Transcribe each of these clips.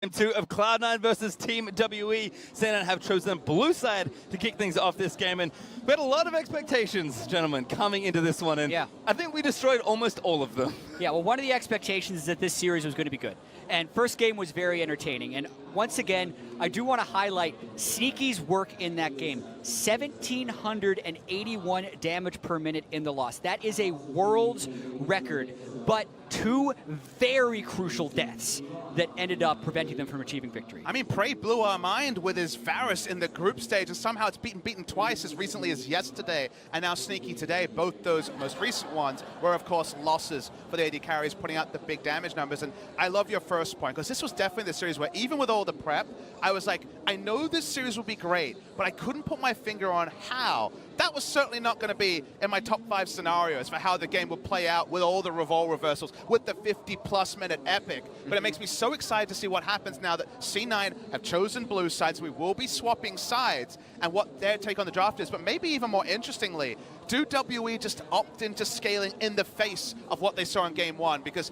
Game 2 of Cloud9 versus Team WE. Cloud9 have chosen blue side to kick things off this game, and we had a lot of expectations, gentlemen, coming into this one, and I think we destroyed almost all of them. Yeah, well, one of the expectations is that this series was going to be good, and first game was very entertaining, and once again, I do want to highlight Sneaky's work in that game. 1,781 damage per minute in the loss. That is a world's record, but two very crucial deaths that ended up preventing them from achieving victory. I mean, Prey blew our mind with his Varus in the group stage, and somehow it's beaten twice as recently as yesterday, and now Sneaky today. Both those most recent ones were, of course, losses for the AD carries, putting out the big damage numbers. And I love your first point, because this was definitely the series where, even with all the prep, I was like, I know this series will be great, but I couldn't put my finger on how. That was certainly not going to be in my top 5 scenarios for how the game would play out with all the Revol reversals, with the 50-plus minute epic. But it makes me so excited to see what happens now that C9 have chosen blue sides. We will be swapping sides and what their take on the draft is. But maybe even more interestingly, do WE just opt into scaling in the face of what they saw in game 1? Because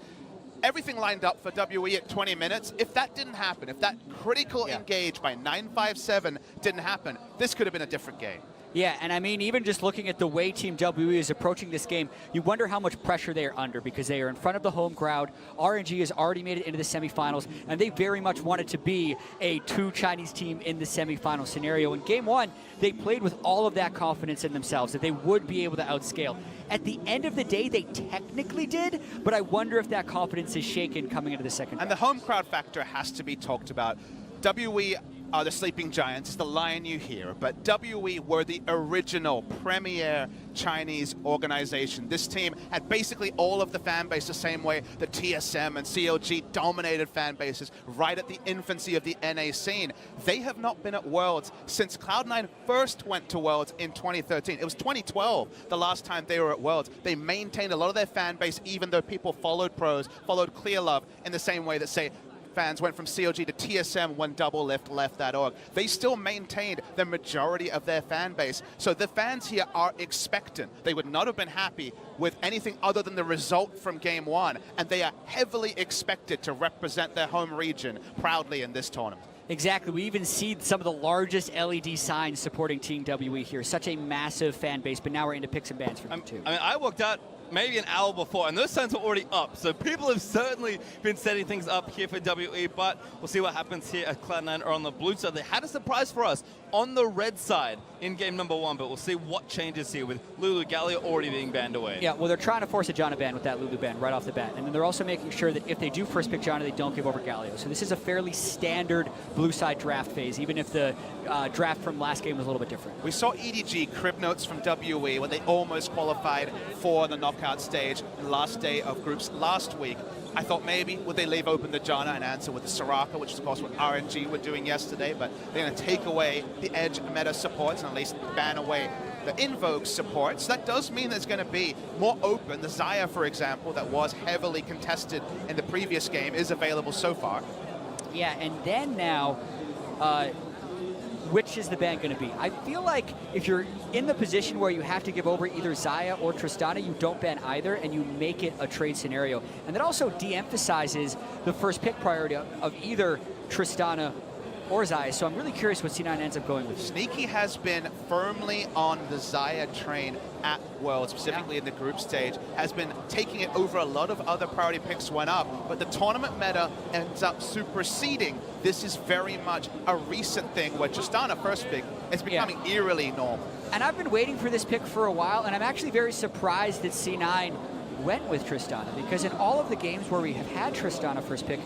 everything lined up for WE at 20 minutes. If that didn't happen, if that critical engage by 957 didn't happen, this could have been a different game. Yeah, and I mean, even just looking at the way Team WE is approaching this game, you wonder how much pressure they are under, because they are in front of the home crowd. RNG has already made it into the semifinals, and they very much wanted to be a 2 Chinese team in the semifinal scenario. In game 1, they played with all of that confidence in themselves, that they would be able to outscale. At the end of the day, they technically did, but I wonder if that confidence is shaken coming into the second round. And the home crowd factor has to be talked about. WE are the sleeping giants, it's the lion you hear, but WE were the original premier Chinese organization. This team had basically all of the fan base the same way that TSM and CLG dominated fan bases right at the infancy of the NA scene. They have not been at Worlds since Cloud9 first went to Worlds in 2013. It was 2012 the last time they were at Worlds. They maintained a lot of their fan base, even though people followed pros, followed Clear Love in the same way that, say, fans went from CLG to TSM when Double Lift left that org. They still maintained the majority of their fan base. So the fans here are expectant. They would not have been happy with anything other than the result from game 1, and they are heavily expected to represent their home region proudly in this tournament. Exactly. We even see some of the largest LED signs supporting Team WE here. Such a massive fan base, but now we're into picks and bans for them too. I mean, I walked out maybe an hour before, and those signs were already up. So people have certainly been setting things up here for WE, but we'll see what happens here at Cloud9 or on the blue side. They had a surprise for us on the red side in game number 1, but we'll see what changes here with Lulu Gallia already being banned away. Yeah, well, they're trying to force a Janna ban with that Lulu ban right off the bat, and then they're also making sure that if they do first pick Janna, they don't give over Galio. So this is a fairly standard blue side draft phase, even if the draft from last game was a little bit different. We saw EDG crib notes from WE when they almost qualified for the knockout stage last day of groups last week. I thought maybe would they leave open the Janna and answer with the Soraka, which is of course what RNG were doing yesterday, but they're going to take away the edge meta supports and at least ban away the Invoke supports. That does mean there's going to be more open. The Xayah, for example, that was heavily contested in the previous game, is available so far. Yeah, and then now, which is the ban going to be? I feel like if you're in the position where you have to give over either Xayah or Tristana, you don't ban either, and you make it a trade scenario. And that also de-emphasizes the first pick priority of either Tristana or Xayah, so I'm really curious what C9 ends up going with. Sneaky has been firmly on the Xayah train at World, specifically in the group stage, has been taking it over a lot of other priority picks went up, but the tournament meta ends up superseding. This is very much a recent thing where Tristana first pick is becoming eerily normal. And I've been waiting for this pick for a while, and I'm actually very surprised that C9 went with Tristana, because in all of the games where we have had Tristana first pick,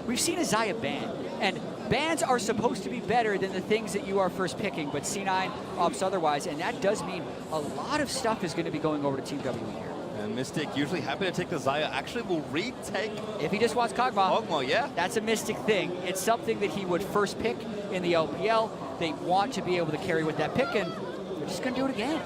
we've seen a Xayah ban. And bans are supposed to be better than the things that you are first picking, but C9 opts otherwise, and that does mean a lot of stuff is going to be going over to Team WE here. And Mystic, usually happy to take the Xayah, actually will retake... If he just wants Kog'Maw. Kog'Maw, yeah. That's a Mystic thing. It's something that he would first pick in the LPL. They want to be able to carry with that pick, and they're just going to do it again.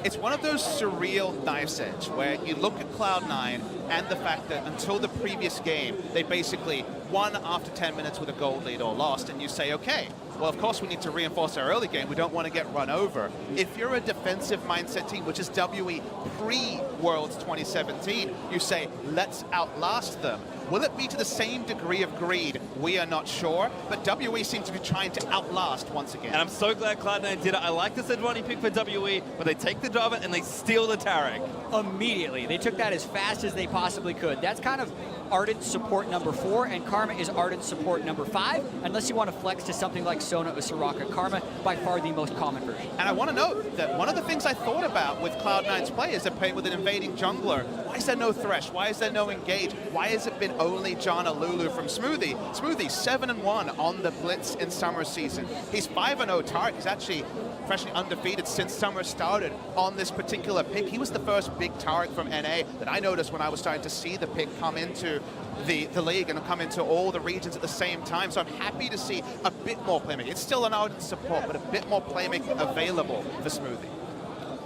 It's one of those surreal knife's edge where you look at Cloud9 and the fact that until the previous game, they basically won after 10 minutes with a gold lead or lost, and you say, okay, well, of course we need to reinforce our early game. We don't want to get run over. If you're a defensive mindset team, which is WE pre-Worlds 2017, you say, let's outlast them. Will it be to the same degree of greed we are not sure. But WE seems to be trying to outlast once again. And I'm so glad Cloud9 did it. I like this Advani pick for WE, but they take the Java and they steal the Tarek. Immediately. They took that as fast as they possibly could. That's kind of Ardent support number 4, and Karma is Ardent support number 5, unless you want to flex to something like Sona or Soraka. Karma, by far the most common version. And I want to note that one of the things I thought about with Cloud9's play is they're playing with an invading jungler. Why is there no Thresh? Why is there no Engage? Why has it been only Jana Lulu from Smoothie? Smoothie 7-1 on the Blitz in summer season. He's 5-0 Tarek. He's actually freshly undefeated since summer started on this particular pick. He was the first big Tarek from NA that I noticed when I was starting to see the pick come into the league and come into all the regions at the same time. So I'm happy to see a bit more playmaking. It's still an Ardent support, but a bit more playmaking available for Smoothie.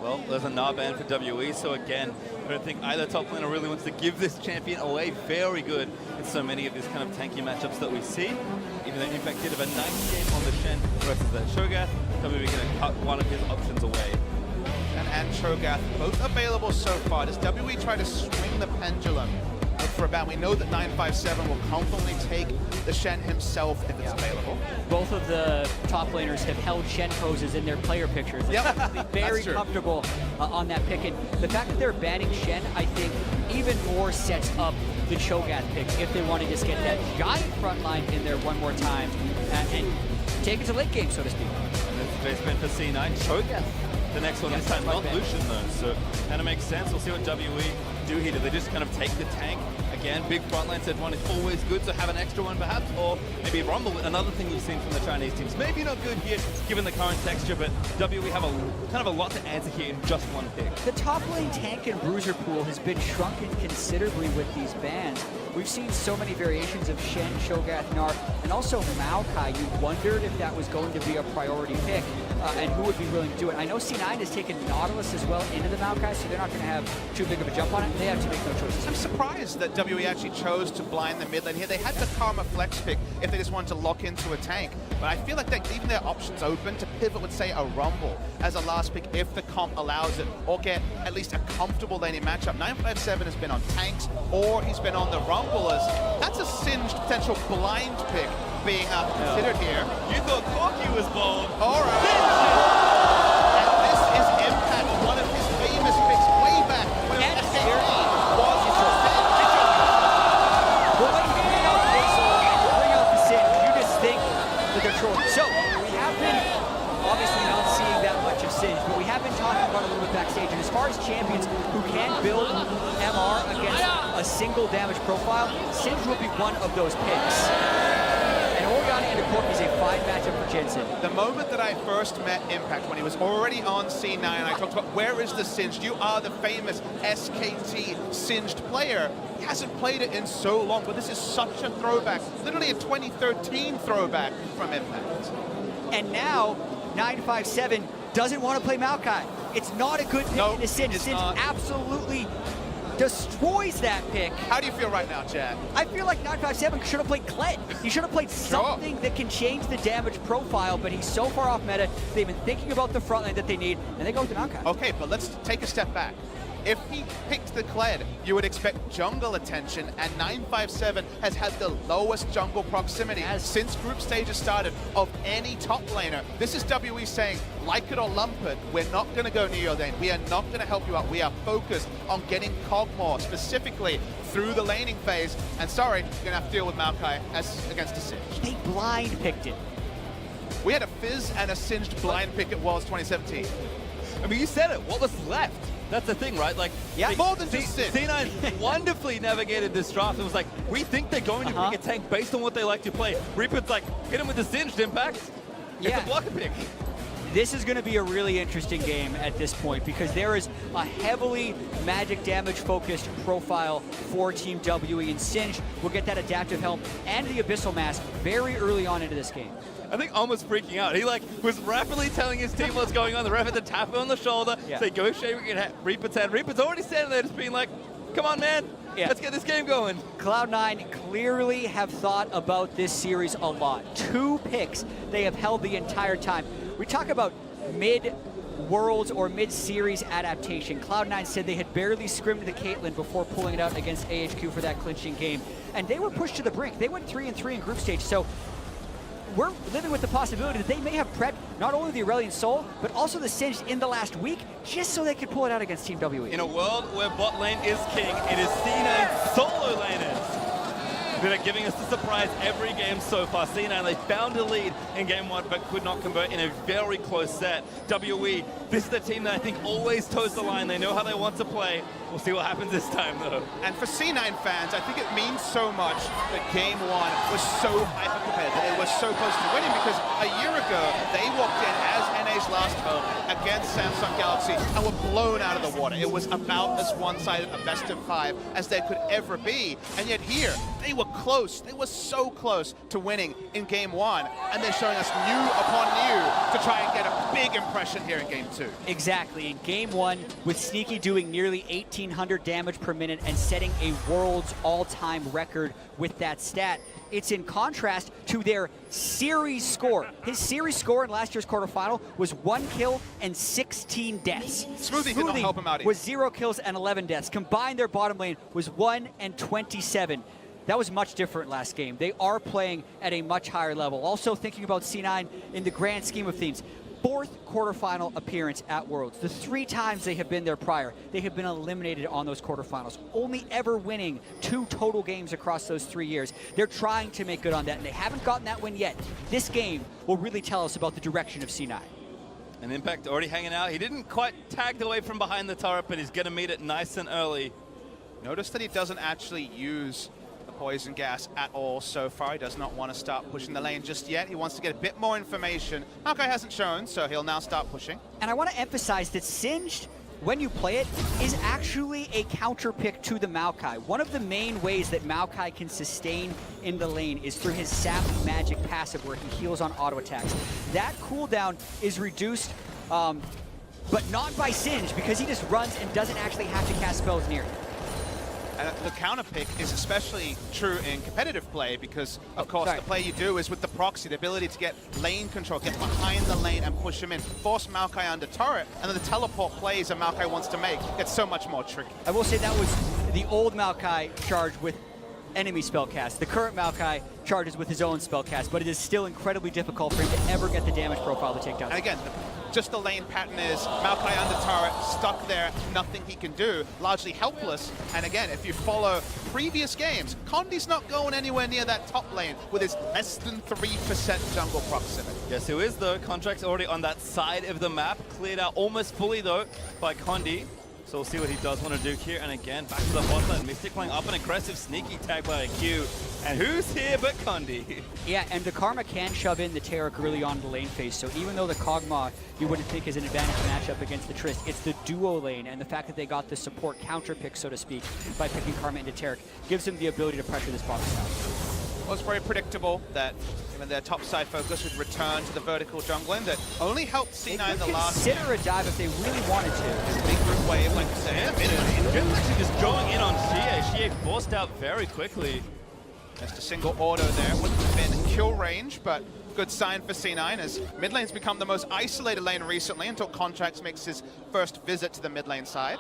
Well, there's a Gnar ban for WE, so again, I don't think either top laner really wants to give this champion away. Very good in so many of these kind of tanky matchups that we see. Even though Impact did have a nice game on the Shen versus that Shogath, WE going to cut one of his options away. And Shogath, both available so far. Does WE try to swing the pendulum for a ban? We know that 957 will confidently take the Shen himself if it's available. Both of the top laners have held Shen poses in their player pictures. They're very comfortable on that pick. And the fact that they're banning Shen, I think, even more sets up the Cho'Gath pick if they want to just get that giant front line in there one more time and take it to late game, so to speak. And it's base spin for C9. Cho'Gath, the next one this time, not Lucian though, so kind of makes sense. We'll see what WE do here. Do they just kind of take the tank? Again, big frontline set one is always good, so have an extra one perhaps, or maybe Rumble, another thing we've seen from the Chinese teams. Maybe not good here, given the current texture, but WE have kind of a lot to answer here in just one pick. The top lane tank and bruiser pool has been shrunken considerably with these bans. We've seen so many variations of Shen, Shogath, Gnar, and also Maokai. You wondered if that was going to be a priority pick, and who would be willing to do it. I know C9 has taken Nautilus as well into the Maokai, so they're not going to have too big of a jump on it. They have to make no choices. I'm surprised that WE actually chose to blind the mid lane here. They had the Karma flex pick if they just wanted to lock into a tank, but I feel like they're leaving their options open to pivot with, say, a Rumble as a last pick if the comp allows it, or get at least a comfortable laning matchup. 957 has been on tanks, or he's been on the Rumblers. That's a singed potential blind pick being considered here. You thought Corky was bold. All right. And this is Impact, one of his famous picks way back when SKT was So, we have been obviously not seeing that much of Singe, but we have been talking about it a little bit backstage. And as far as champions who can build MR against a single damage profile, Singe will be one of those picks. And Oriana and Corp is a fine matchup for Jensen. The moment that I first met Impact, when he was already on C9, I talked about, where is the Singed? You are the famous SKT Singed player. He hasn't played it in so long, but this is such a throwback. Literally a 2013 throwback from Impact. And now, 957 doesn't want to play Maokai. It's not a good pick in the Singe. Singe absolutely destroys that pick. How do you feel right now, Chad? I feel like 957 should have played Kled. He should have played something that can change the damage profile, but he's so far off meta. They've been thinking about the front line that they need, and they go with the Maokai. Okay, but let's take a step back. If he picked the Kled, you would expect jungle attention, and 957 has had the lowest jungle proximity since group stages started of any top laner. This is WE saying, like it or lump it, we're not going to go near your lane. We are not going to help you out. We are focused on getting Kog'Maw, specifically through the laning phase. And sorry, you're going to have to deal with Maokai as against a Singe. They blind picked it. We had a Fizz and a Singed blind pick at Worlds 2017. I mean, you said it. What was left? That's the thing, right? Like, more than just C9 wonderfully navigated this draft and was like, we think they're going to pick a tank based on what they like to play. Reaper's like, hit him with the Singed Impact. It's a blocker pick. This is going to be a really interesting game at this point because there is a heavily magic damage focused profile for Team WE, and Singe will get that adaptive helm and the Abyssal Mask very early on into this game. I think almost freaking out. He was rapidly telling his team what's going on. The ref had to tap him on the shoulder, say, go shave, we can Reaper 10. Reaper's already standing there just being like, come on, man. Let's get this game going. Cloud9 clearly have thought about this series a lot. 2 picks they have held the entire time. We talk about mid Worlds or mid-series adaptation. Cloud9 said they had barely scrimmed the Caitlyn before pulling it out against AHQ for that clinching game. And they were pushed to the brink. They went 3-3 in group stage. So we're living with the possibility that they may have prepped not only the Aurelion Sol, but also the Singed in the last week, just so they could pull it out against Team WE. In a world where bot lane is king, it is C9 solo laners that are giving us the surprise every game so far. C9, they found a lead in game 1, but could not convert in a very close set. WE, this is the team that I think always toes the line. They know how they want to play. We'll see what happens this time, though. And for C9 fans, I think it means so much that game 1 was so hyper-competitive. It was so close to winning because a year ago, they walked in as NA's last home against Samsung Galaxy and were blown out of the water. It was about as one-sided a best of 5 as there could ever be. And yet here, they were close. They were so close to winning in game 1. And they're showing us new upon new to try and get a big impression here in game 2. Exactly. In game 1, with Sneaky doing nearly 1,800 damage per minute and setting a world's all-time record with that stat, it's in contrast to their series score. His series score in last year's quarterfinal was 1 kill and 16 deaths. Smoothie did not help him out either. Was 0 kills and 11 deaths. Combined, their bottom lane was 1 and 27. That was much different last game. They are playing at a much higher level. Also thinking about C9 in the grand scheme of things. 4th quarterfinal appearance at Worlds. The 3 times they have been there prior, they have been eliminated on those quarterfinals, only ever winning 2 total games across those 3 years. They're trying to make good on that, and they haven't gotten that win yet. This game will really tell us about the direction of C9. And Impact already hanging out. He didn't quite tag away from behind the turret, but he's going to meet it nice and early. Notice that he doesn't actually use the poison gas at all so far. He does not want to start pushing the lane just yet. He wants to get a bit more information. Maokai hasn't shown, so he'll now start pushing. And I want to emphasize that Singed, when you play it, is actually a counter pick to the Maokai. One of the main ways that Maokai can sustain in the lane is through his Sap Magic passive, where he heals on auto attacks. That cooldown is reduced, but not by Singed, because he just runs and doesn't actually have to cast spells near him. And the counter pick is especially true in competitive play because, of course, the play you do is with the proxy, the ability to get lane control, get behind the lane and push him in, force Maokai under turret, and then the teleport plays that Maokai wants to make gets so much more tricky. I will say that was the old Maokai charged with enemy spellcast. The current Maokai charges with his own spellcast, but it is still incredibly difficult for him to ever get the damage profile to take down. And again, just the lane pattern is Maokai under turret, stuck there, nothing he can do, largely helpless. And again, if you follow previous games, Condi's not going anywhere near that top lane with his less than 3% jungle proximity. Yes, who is though? Contract's already on that side of the map, cleared out almost fully though by Condi. So we'll see what he does want to do here. And again, back to the bot lane. Mystic playing up an aggressive sneaky tag by a Q. And who's here but Condi? Yeah, and the Karma can shove in the Taric early on in the lane phase. So even though the Kog'Maw you wouldn't think is an advantage matchup against the Trist, it's the duo lane. And the fact that they got the support counter pick, so to speak, by picking Karma into Taric, gives them the ability to pressure this bottom side. Well, it's very predictable that even their top side focus would return to the vertical jungling that only helped C9 the last. Consider a dive if they really wanted to. Big group wave, like you said. Jen's actually just going in on Xie. Xie forced out very quickly. Just a single auto there. Wouldn't have been kill range, but good sign for C9 as mid lane's become the most isolated lane recently until Contracts makes his first visit to the mid lane side.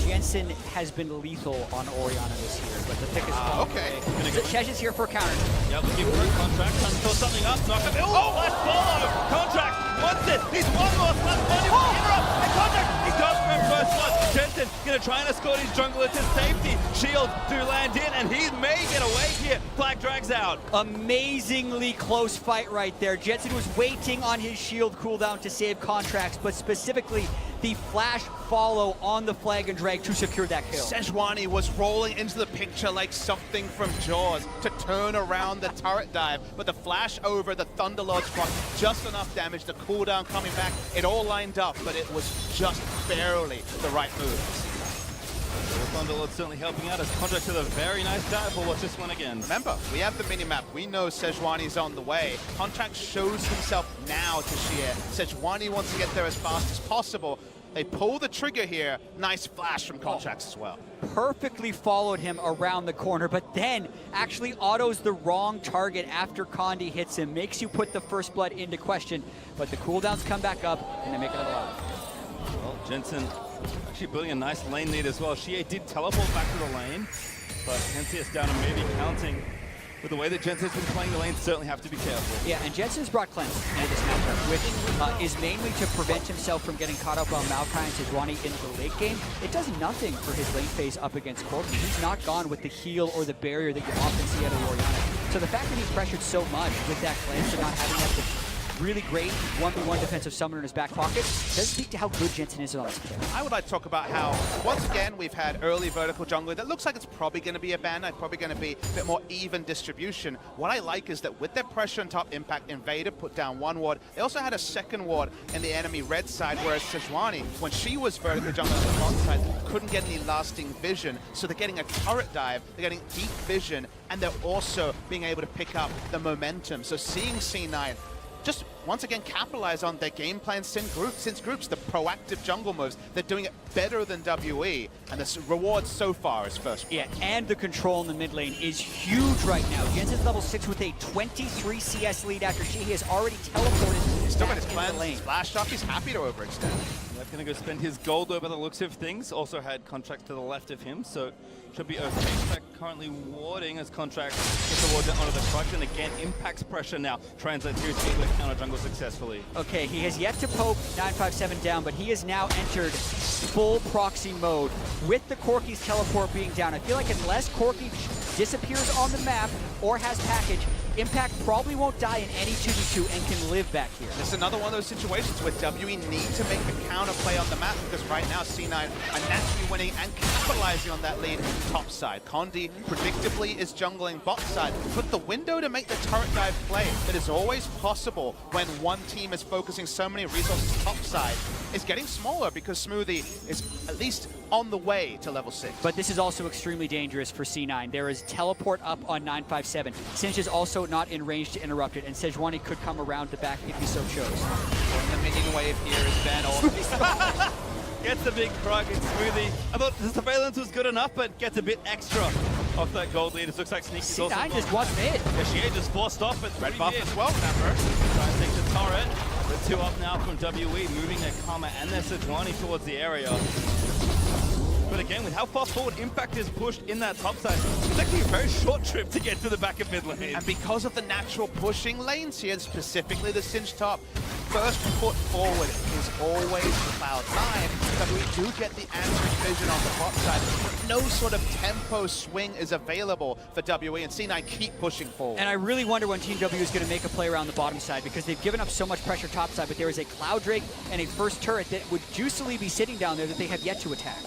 Jensen has been lethal on Orianna this year, but the pick is okay. Shesh is here for a counter. Yeah, looking for a Contract, trying to throw something up. Not gonna be. Oh, flash follow! Contract wants it. He's one more flash follow. Interrupt and Contract. He does grab first blood. Jensen gonna try and escort his jungler to safety. Shield do land in, and he may get away here. Flag drags out. Amazingly close fight right there. Jensen was waiting on his shield cooldown to save Contracts, but specifically the flash follow on the flag and drag to secure that kill. Sejuani was rolling into the picture like something from Jaws to turn around the turret dive, but the flash over the Thunderlord's block, just enough damage, the cooldown coming back, it all lined up, but it was just barely the right move. The Thunderlord certainly helping out as Contract with a very nice dive. We'll watch this one again. Remember, we have the minimap. We know Sejuani's on the way. Contract shows himself now to Xie. Sejuani wants to get there as fast as possible. They pull the trigger here. Nice flash from Contracts as well. perfectly followed him around the corner, but then actually autos the wrong target after Condi hits him, makes you put the first blood into question, but the cooldowns come back up and they make it alive. Well, Jensen actually building a nice lane lead as well. Xie did teleport back to the lane, but NCS down and maybe counting. With the way that Jensen's been playing the lane, certainly have to be careful. Yeah, and Jensen's brought Cleanse into this matchup, which is mainly to prevent himself from getting caught up on Maokai and Sejuani in the late game. It does nothing for his lane phase up against Corki. He's not gone with the heal or the barrier that you often see out of Orianna. So the fact that he's pressured so much with that Cleanse and not having that really great 1v1 defensive summoner in his back pocket does speak to how good Jensen is on this player. I would like to talk about how, once again, we've had early vertical jungler that looks like it's probably going to be a ban, probably going to be a bit more even distribution. What I like is that with their pressure on top, Impact Invader put down one ward. They also had a second ward in the enemy red side, whereas Sejuani, when she was vertical jungler on the bot side, couldn't get any lasting vision. So they're getting a turret dive, they're getting deep vision, and they're also being able to pick up the momentum. So seeing C9 just once again capitalize on their game plan since groups, the proactive jungle moves. They're doing it better than WE, and the reward so far is first. Yeah, and the control in the mid lane is huge right now. Jensen's level 6 with a 23 CS lead after she has already teleported. He's still got his back plans, in the lane. splashed off, he's happy to overextend. Yep, gonna go spend his gold over the looks of things. Also had Contract to the left of him, so should be okay. Impact currently warding as Contract gets the ward down onto the truck, and again, Impact's pressure now translates here to able to counter jungle successfully. Okay, he has yet to poke 957 down, but he has now entered full proxy mode with the Corki's teleport being down. I feel like unless Corki disappears on the map or has package, Impact probably won't die in any 2v2 and can live back here. This is another one of those situations where WE need to make a counter play on the map, because right now C9 are naturally winning and capitalizing on that lead top side. Condi predictably is jungling bot side, but the window to make the turret dive play that is always possible when one team is focusing so many resources top side is getting smaller, because Smoothie is at least on the way to level 6. But this is also extremely dangerous for C9. There is teleport up on 957. Singe is also not in range to interrupt it, and Sejuani could come around the back if he so chose. And the minion wave here is Ben. Gets the big frog and Smoothie. I thought the surveillance was good enough, but gets a bit extra off that gold lead. It looks like Sneaky's also C9 just wants mid. Yeah, she just forced off, but Red buff as well, remember. Trying to take the turret. The two up now from WE, moving their Karma and their Sejuani towards the area. But again, with how far forward Impact is pushed in that top side, it's actually a very short trip to get to the back of mid lane. And because of the natural pushing lanes here, specifically the Singe top, first foot forward is always Cloud9, but we do get the answering vision on the bot side, but no sort of tempo swing is available for WE, and C9 keep pushing forward. And I really wonder when Team W is going to make a play around the bottom side, because they've given up so much pressure top side, but there is a Cloud Drake and a first turret that would juicily be sitting down there that they have yet to attack.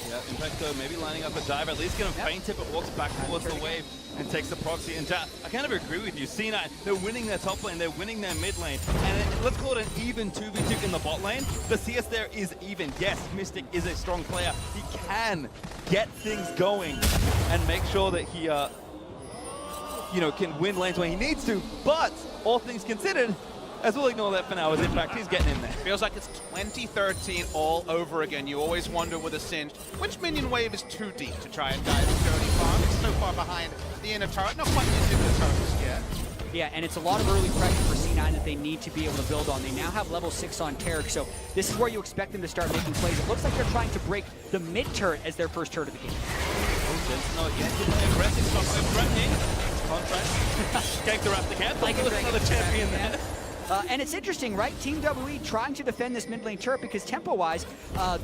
Yeah, Impact though maybe lining up a dive, at least gonna feint it, but walks back towards the wave and takes the proxy. And Jack, I kind of agree with you. C9, they're winning their top lane, they're winning their mid lane, and let's call it an even 2v2 in the bot lane. The CS there is even. Yes, Mystic is a strong player. He can get things going and make sure that he, can win lanes when he needs to. But all things considered, as we'll ignore that for now, as Impact, he's getting in there. Feels like it's 2013 all over again. You always wonder with a Singe, which minion wave is too deep to try and dive the Journey farm? It's so far behind the inner turret, not quite into the turret yet. Yeah, and it's a lot of early pressure for C9 that they need to be able to build on. They now have level 6 on Tarek, so this is where you expect them to start making plays. It looks like they're trying to break the mid turret as their first turret of the game. No, again, aggressive stuff, threatening. Contract. Gank the rest of the camp. Like another champion there. And it's interesting, right? Team WE trying to defend this mid lane turret, because tempo-wise,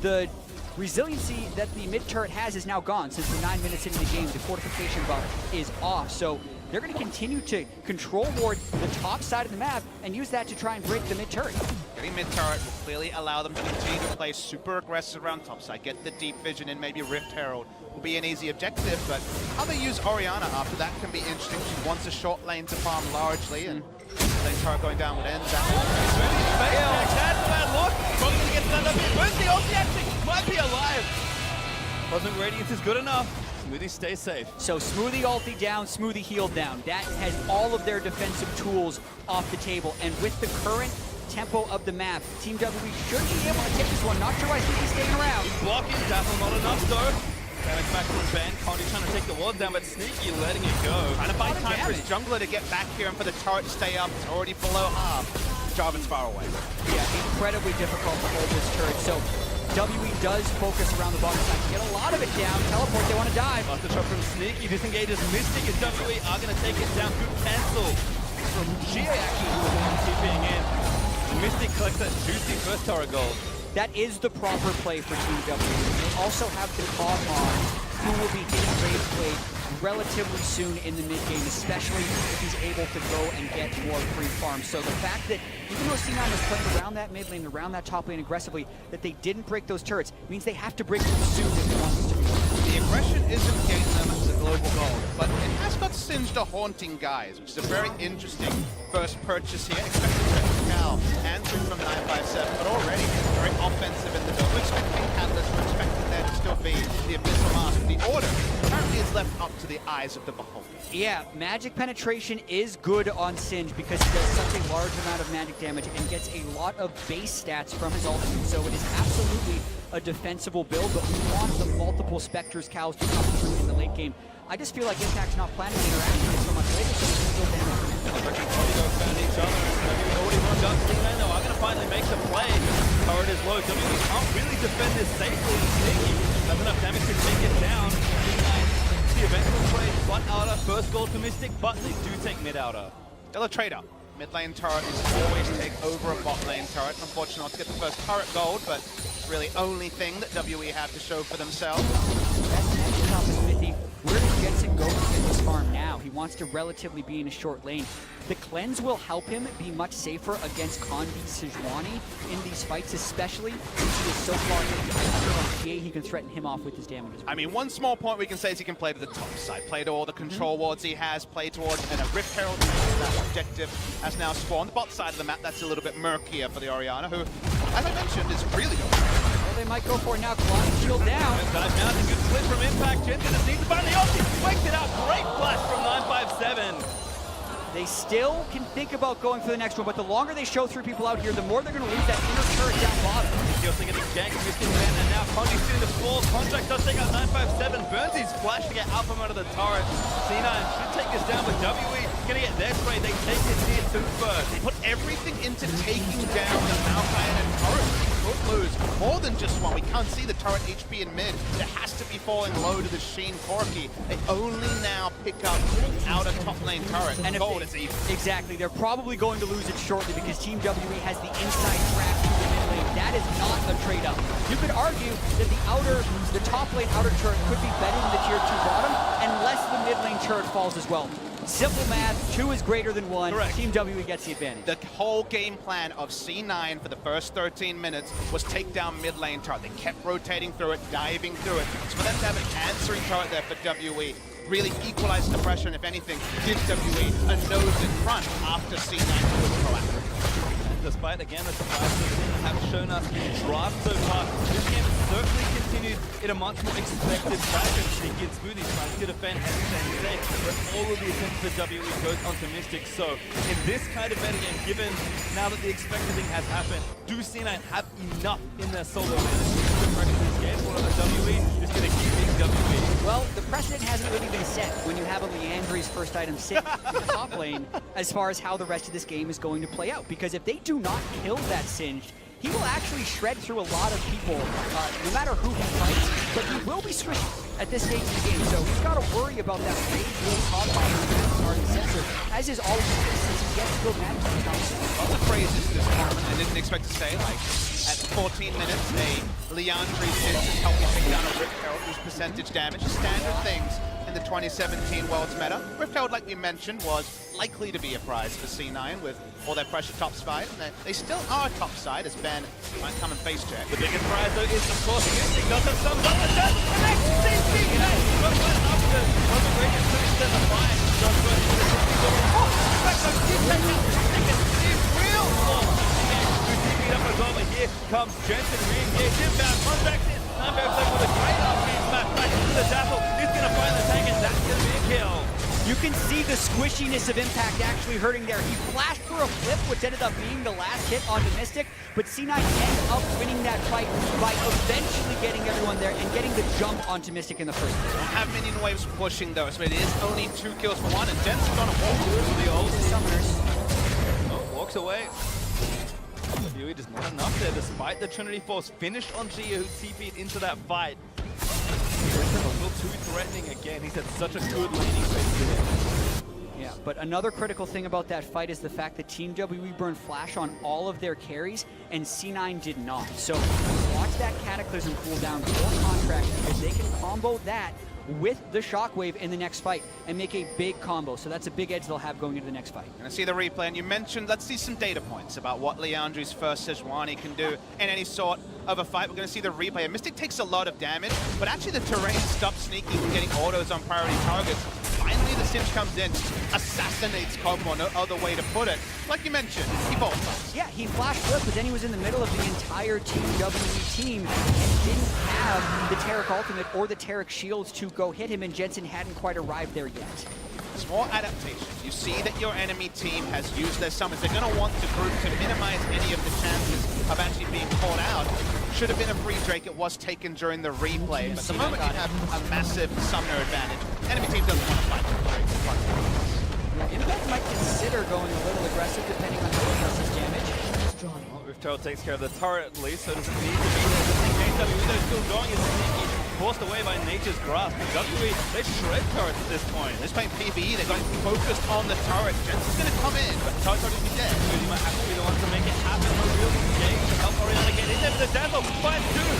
the resiliency that the mid turret has is now gone since we're 9 minutes into the game. The fortification buff is off, so they're going to continue to control ward the top side of the map and use that to try and break the mid turret. Getting mid turret will clearly allow them to continue to play super aggressive around topside, get the deep vision and maybe Rift Herald will be an easy objective, but how they use Orianna after that can be interesting. She wants a short lane to farm largely, and lane turret going down would end that. Bad look. Probably gonna get stand up here. Where's the ulti actually? Might be alive. Cosmic Radiance is good enough. Smoothie stays safe. So Smoothie ulti down, Smoothie healed down. That has all of their defensive tools off the table, and with the current tempo of the map. Team WWE should be able to take this one. Not sure why Sneaky's staying around. Blocking, Dazzle not enough though. Damage back from Ben. Condy trying to take the ward down, but Sneaky letting it go. Trying to buy time for his jungler to get back here and for the turret to stay up. It's already below half. Jarvan's far away. Yeah, incredibly difficult to hold this turret. So WE does focus around the bottom side to get a lot of it down. Teleport, they want to dive. Lost the shot from Sneaky. Disengages Mystic as WE are going to take it down. Good cancel from Jie actually, who was the one TPing in. And Mystic collects that juicy first turret gold. That is the proper play for Team W. They also have the Bob on, who will be hitting Rage Blade relatively soon in the mid game, especially if he's able to go and get more free farms. So the fact that even though C9 was playing around that mid lane, around that top lane aggressively, that they didn't break those turrets means they have to break them soon if they want this to be working. The aggression isn't getting them the global gold, but it has got Singed a Haunting Guise, which is a very interesting first purchase here. Expecting Cal answering from 957, but already very offensive in the build. We're expecting Catalyst, we're expecting there to still be the Abyssal Mask. The order apparently is left up to the eyes of the beholder. Yeah, magic penetration is good on Singe because he does such a large amount of magic damage and gets a lot of base stats from his ultimate. So it is absolutely a defensible build, but we want the multiple Spectres cows to come through in the late game. I just feel like Impact's not planning to interact with it so much later, so it's still damage from him. Found each other. Already runned up. C9 though are going to finally make the play. Turret is low. WWE can't really defend this safely. Sneaky has enough damage to take it down. The eventual play, one outer, first gold for Mystic, but they do take mid outer. Still a trade-up. Mid lane turret is always take over a bot lane turret. Unfortunately, not to get the first turret gold, but it's really only thing that WE have to show for themselves. That's next top of Smithy. Where does Jensen go to get this farm now? He wants to relatively be in a short lane. The cleanse will help him be much safer against Condy Sejuani in these fights, especially since he is so far in the GA, he can threaten him off with his damage as well. I mean, one small point we can say is he can play to the top side, play to all the control wards he has, play towards and a Rift Herald. That objective has now spawned. The bot side of the map, that's a little bit murkier for the Orianna, who, as I mentioned, is really good. Well, they might go for it now. Cloud shield down. Dive down, a good split from Impact. Jensen just needs to find the ulti. Wakes it up. Great flash from 957. They still can think about going for the next one, but the longer they show through people out here, the more they're going to lose that inner turret down bottom. He's getting ganked, Mystic Man, and now Condy's in the floor. Contract does take out 957. Burns his flash to get out from under the turret. C9 should take this down, but WE going to get their spray. They take it near 2 first. They put everything into taking down the Malphite and turret. Could lose more than just one. We can't see the turret HP in mid. It has to be falling low to the Sheen Corki. They only now pick up out a top lane turret. And gold is even. Exactly. They're probably going to lose it shortly because Team WE has the inside track to the mid lane. That is not a trade-up. You could argue that the top lane outer turret could be better than the tier 2 bottom unless the mid lane turret falls as well. Simple math, 2 is greater than 1. Correct. Team WE gets the advantage. The whole game plan of C9 for the first 13 minutes was take down mid lane turret. They kept rotating through it, diving through it. So for them to have an answering turret there for WE really equalized the pressure, and if anything, gives WE a nose in front after C9 was proactive. Despite, again, the surprises that have shown us drive so far, this game certainly continued in a much more expected fashion. Sneaky and Smoothie trying to defend and stay, where all of the attempts for WE goes onto Mystic. So, in this kind of meta game, given now that the expected thing has happened, do C9 have enough in their solo management to pressure this game? Or the WE is going to keep being WE? Well, the precedent hasn't really been set when you have a Leandri's first item sit in the top lane as far as how the rest of this game is going to play out. Because if they do not kill that Singed, he will actually shred through a lot of people, no matter who he fights, but he will be squished at this stage of the game. So he's got to worry about that rage will cause target sensor, as is all of this, since he gets to go mad. Lots of phrases this tournament I didn't expect to say, like at 14 minutes, a Leandri Sins is helping take down a Rift Herald whose percentage damage, standard things in the 2017 Worlds meta. Rift Herald, like we mentioned, was likely to be a prize for C9 with all their pressure top side, and they still are top side as Ben might come and face check. The biggest prize, though, is, of course, Mystic does have some double death. Connect CC! But right after, on the greatest finish to the fight, John Burns is going to go. Oh, back on keep taking second. It's real long. Beat up as well, but here comes Jensen re-engaged inbound, contacts in. 957 with a great up-beat smash back into the Dazzle. He's going to finally take it. That's going to be a kill. You can see the squishiness of Impact actually hurting there. He flashed for a flip, which ended up being the last hit onto Mystic, but C9 ended up winning that fight by eventually getting everyone there and getting the jump onto Mystic in the first place. Don't have minion waves pushing though, so it is only 2 kills for 1, and Jensen's on a walk through the ult. Summoners. Oh, walks away. WWE just not enough there, despite the Trinity Force finish on Gia, who TP'd into that fight. A little too threatening again. He's had such a good laning phase today. Yeah, but another critical thing about that fight is the fact that Team WE burned Flash on all of their carries, and C9 did not. So watch that Cataclysm cool down for Contract, because they can combo that with the Shockwave in the next fight and make a big combo. So that's a big edge they'll have going into the next fight. Gonna see the replay, and you mentioned, let's see some data points about what Leandri's first Sejuani can do in any sort of a fight. We're gonna see the replay. Mystic takes a lot of damage, but actually the terrain stops Sneaky from getting autos on priority targets. Finally, the Singe comes in, assassinates Cogmore, no other way to put it. Like you mentioned, he bolts. Yeah, he flash flipped, but then he was in the middle of the entire Team WE team and didn't have the Taric ultimate or the Taric shields to go hit him, and Jensen hadn't quite arrived there yet. Small adaptation. You see that your enemy team has used their summons. They're going to want the group to minimize any of the chances of actually being caught out. Should have been a free Drake. It was taken during the replay. But the moment you have a massive summoner advantage, enemy team doesn't want to fight the Drake in front of them. Impact might consider going a little aggressive depending on who does his damage. Well, if Turtle takes care of the turret at least, so does it need to be there. KW though still going is Sneaky, forced away by Nature's Grasp. WWE, they shred turrets at this point. They're playing PvE, they're going focused on the turret. Jensen's going to come in, but the turret's already be dead. He might have to be the one to make it happen. No real engage to help Oriana get in there. The Dazzle finds two.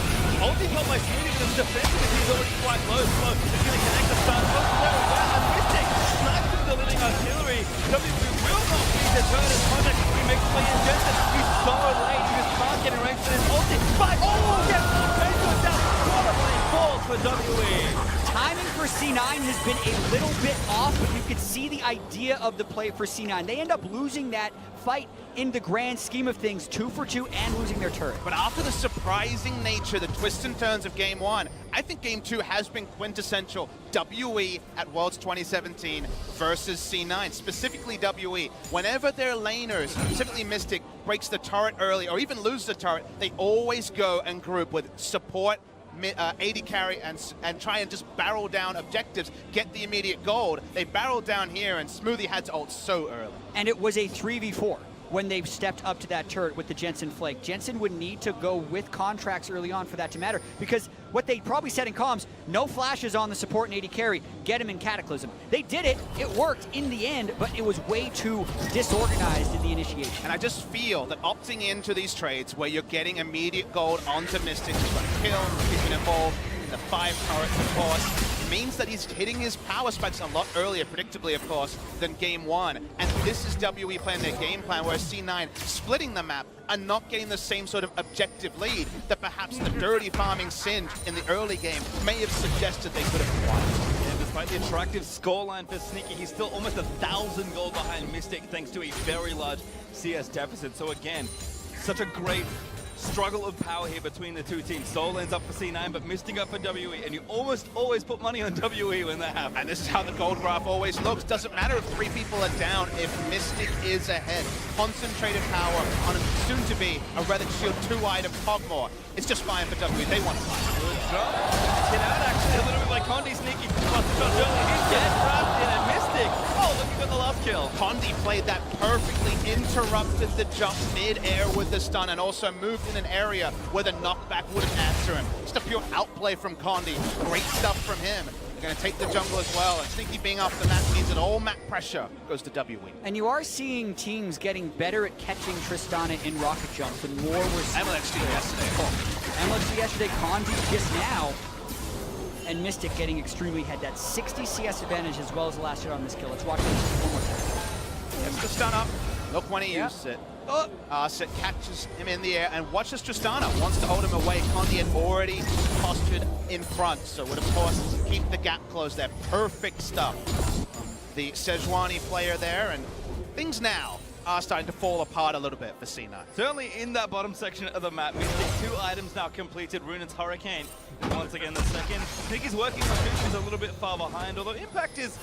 Ulti caught by Smoothie, but it's defensive because he's already quite low. Slow is going to connect the stun. Goes very well. And Mystic snipes through the living artillery. WWE will not beat the turret as Project. He makes play in Jensen. He's so late. He just can't get in range for his ulti. Fight! Oh, yes! Face goes down. Quarterfinals falls for WWE. Timing for C9 has been a little bit off, but you could see the idea of the play for C9. They end up losing that fight in the grand scheme of things, 2 for 2 and losing their turret. But after the surprising nature, the twists and turns of Game 1, I think Game 2 has been quintessential WE at Worlds 2017 versus C9, specifically WE. Whenever their laners, specifically Mystic, breaks the turret early or even loses the turret, they always go and group with support, AD carry, and try and just barrel down objectives, get the immediate gold. They barreled down here, and Smoothie had to ult so early. And it was a 3v4 when they stepped up to that turret with the Jensen flank. Jensen would need to go with contracts early on for that to matter, because what they probably said in comms, no flashes on the support and AD carry, get him in Cataclysm. They did it, it worked in the end, but it was way too disorganized in the initiation. And I just feel that opting into these trades where you're getting immediate gold onto Mystic, he's got a kill, he's been involved in the 5 turrets, of course, means that he's hitting his power spikes a lot earlier, predictably, of course, than Game 1. And this is WE playing their game plan, whereas C9 splitting the map and not getting the same sort of objective lead that perhaps the dirty farming Singe in the early game may have suggested they could have won. Yeah, despite the attractive scoreline for Sneaky, he's still almost 1,000 gold behind Mystic thanks to a very large CS deficit. So again, such a great struggle of power here between the two teams. Soul ends up for C9, but Mystic up for WE, and you almost always put money on WE when that happens. And this is how the gold graph always looks. Doesn't matter if 3 people are down, if Mystic is ahead. Concentrated power on a soon-to-be a Relic Shield 2-item Cogmore. It's just fine for WE. They want to fight. Good job. Get out, actually, a little bit like Condi. Sneaky lost the shot early. He's dead, trapped in a Mystic. Oh, look, he got the last kill. Condi played that perfectly, interrupted the jump mid-air with the stun, and also moved in an area where the knockback wouldn't answer him. Just a pure outplay from Condi. Great stuff from him. They're going to take the jungle as well, and Sneaky being off the map means that all map pressure goes to WE. And you are seeing teams getting better at catching Tristana in rocket jumps, and more were seen. MLXG yesterday. MLXG yesterday, Condi just now, and Mystic getting extremely ahead. That 60 CS advantage as well as the last hit on this kill. Let's watch this one more time. Gets the stun up. Look when he uses it. Sit catches him in the air, and watch this Tristana. Wants to hold him away. Condi had already postured in front, so would, of course, keep the gap closed there. Perfect stuff. The Sejuani player there, and things now are starting to fall apart a little bit for C9. Certainly in that bottom section of the map, Mystic 2 items now completed. Runen's Hurricane is once again the second. I think he's working on two, he's a little bit far behind, although Impact is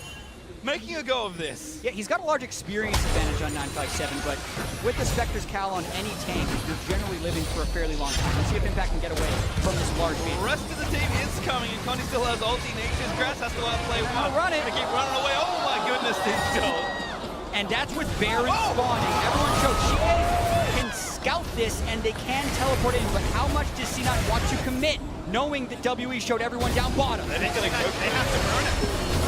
making a go of this. Yeah, he's got a large experience advantage on 957, but with the Spectre's Cal on any tank, you're generally living for a fairly long time. Let's see if Impact can get away from this large beat. The rest of the team is coming, and Connie still has ulti. Nature's Grass has to outplay one. Run it. They keep running away. Oh my goodness, these goals. And that's with Baron spawning. Everyone showed she can scout this and they can teleport in, but how much does C9 want to commit, knowing that WE showed everyone down bottom? They have to burn it.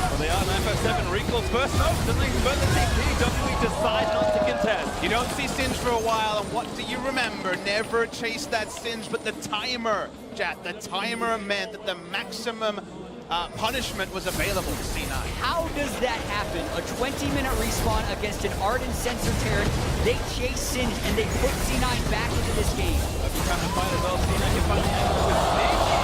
Well, they are 957 recalls first. No, something burn the TP. WE decide not to contest. You don't see Singe for a while, and what do you remember? Never chase that Singe, but the timer, Jack, the timer meant that the maximum punishment was available to C9. How does that happen? A 20-minute respawn against an Arden sensor Terran. They chase Singe and they put C9 back into this game. Every time they fight as well, C9 can find the angle with Sneaky.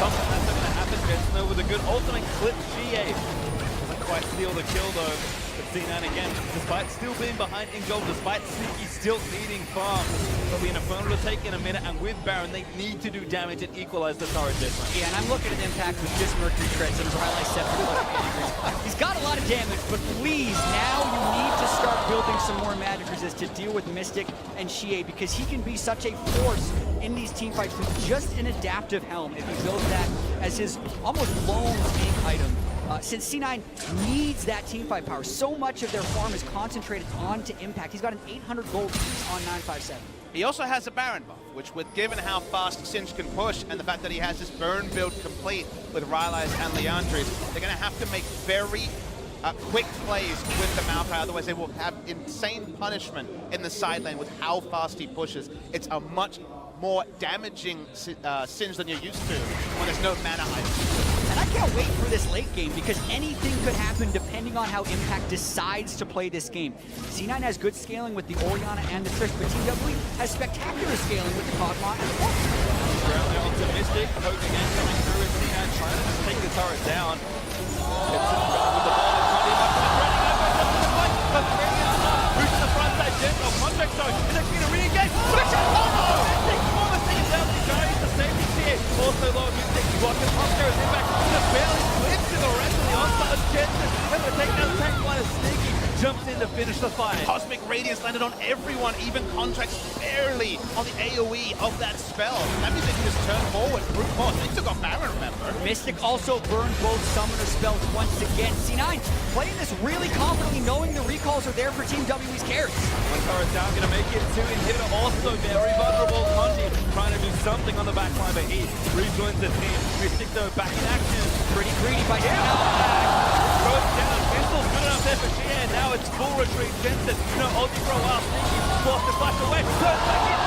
Something that's not going to happen. Jensen with a good ultimate clip GA. Doesn't quite steal the kill though. But C9 again, despite still being behind in gold, despite Sneaky still leading farm. There'll be an Infernal to take in a minute, and with Baron, they need to do damage and equalize the turret difference. Yeah, and I'm looking at Impact with just Mercury Treads and Rylai 7+. He's got a lot of damage, but please, now you need to start building some more magic resist to deal with Mystic and Xie, because he can be such a force in these team fights with just an adaptive helm if he builds that as his almost lone tank item. Since C9 needs that teamfight power, so much of their farm is concentrated onto Impact. He's got an 800 gold piece on 957. He also has a Baron buff, which, with given how fast Singe can push and the fact that he has this burn build complete with Rylai's and Leandri's, they're going to have to make very quick plays with the Maokai, otherwise they will have insane punishment in the side lane with how fast he pushes. It's a much more damaging Singe than you're used to when there's no mana item. And I can't wait for this late game because anything could happen depending on how Impact decides to play this game. C9 has good scaling with the Orianna and the Trish, but Team W has spectacular scaling with the Cloud9 and the Wolf. Currently optimistic, Hope again coming through with C9 trying to just take the turret down. Gets it with the ball in front of him, but bringing it up, who's to the front side, General, Contract Zone, is it going to re-engage? Pressure! Oh! Mystic almost taken down the guy to safety here. Also low Mystic, blocking up there as Impact just barely clips to the rest of the onside. Jensen able to take down the tank line as Sneaky jumps in to finish the fight. Cosmic Radiance landed on everyone, even Contracts barely on the AoE of that spell. That means they can just turn forward, brute force. They took off Baron, remember? Mystic also burned both summoner spells once again. C9 playing this really confidently, knowing the recalls are there for Team W's carries. One turret down, gonna make it two. Inhibitor also very vulnerable. Conti trying to do something on the back line, but he rejoins the team. Mystic though back in action. Pretty greedy by C9. Goes down, Pistol's good enough there for Xie. Now it's full retreat. Jensen, no ulti for a while. Sneaky forced to flash away. Turns back in,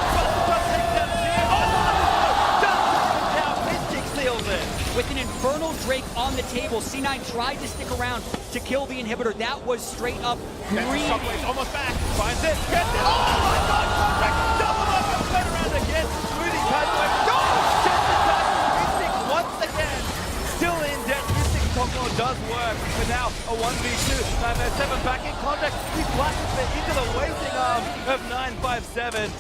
tries to take down Xie. Oh no! Doesn't down. Mystic seals it. With an Infernal Drake on the table, C9 tried to stick around to kill the inhibitor. That was straight up greedy. Shockwave's almost back. Finds it, gets it. Oh my god! Correct. Double up and turn around again. Smoothie cuts away. No! Jensen touch. Mystic once again. Still in debt. Mystic Topmore does work. But now a 1v2. 957 back in contact. He flashes it into the waiting arm of 957.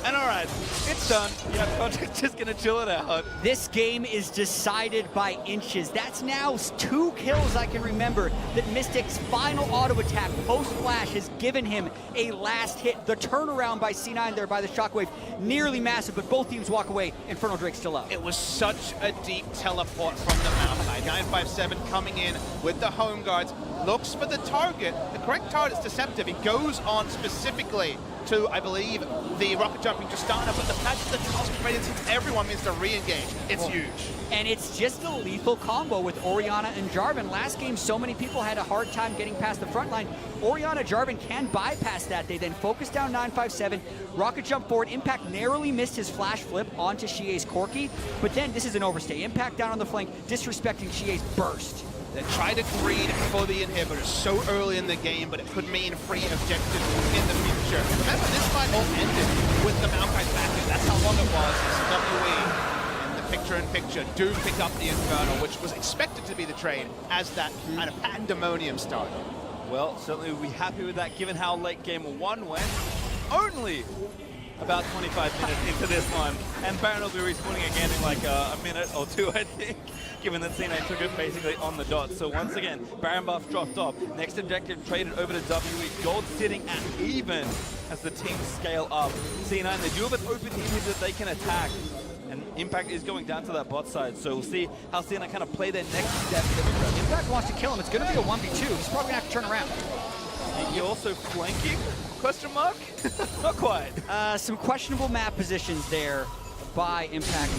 And all right, it's done. Yeah, Contact just gonna chill it out. This game is decided by inches. That's now 2 kills I can remember that Mystic's final auto attack post-flash has given him a last hit. The turnaround by C9 there by the Shockwave, nearly massive, but both teams walk away. Infernal Drake still up. It was such a deep teleport from the Maokai. 957 coming in with the home guards, looks for the target. The correct target is Deceptive. He goes on specifically to, I believe, the rocket jumping Justana, but the fact that the Cosmic Radiance hits everyone means to re-engage. It's huge. And it's just a lethal combo with Orianna and Jarvan. Last game, so many people had a hard time getting past the front line. Orianna Jarvan can bypass that. They then focus down 957, rocket jump forward. Impact narrowly missed his flash flip onto Xie's Corki, but then this is an overstay. Impact down on the flank, disrespecting Xie's burst. They tried to greed for the inhibitor so early in the game, but it could mean free objectives in the future. Remember, this fight all ended with the Maokai's back in. That's how long it was. It's WE in the picture-in-picture do pick up the Infernal, which was expected to be the trade as that kind of pandemonium started. Well, certainly we'll be happy with that given how late game 1 went. Only about 25 minutes into this one. And Baron will be respawning again in like a minute or two, I think, given that C9 took it basically on the dot. So once again, Baron buff dropped off. Next objective traded over to WE. Gold sitting at even as the teams scale up. C9, they do have an open image that they can attack. And Impact is going down to that bot side, so we'll see how C9 kind of play their next step. Impact wants to kill him. It's going to be a 1v2. He's probably going to have to turn around. He also flanking? Question mark? Not quite. Some questionable map positions there by Impact.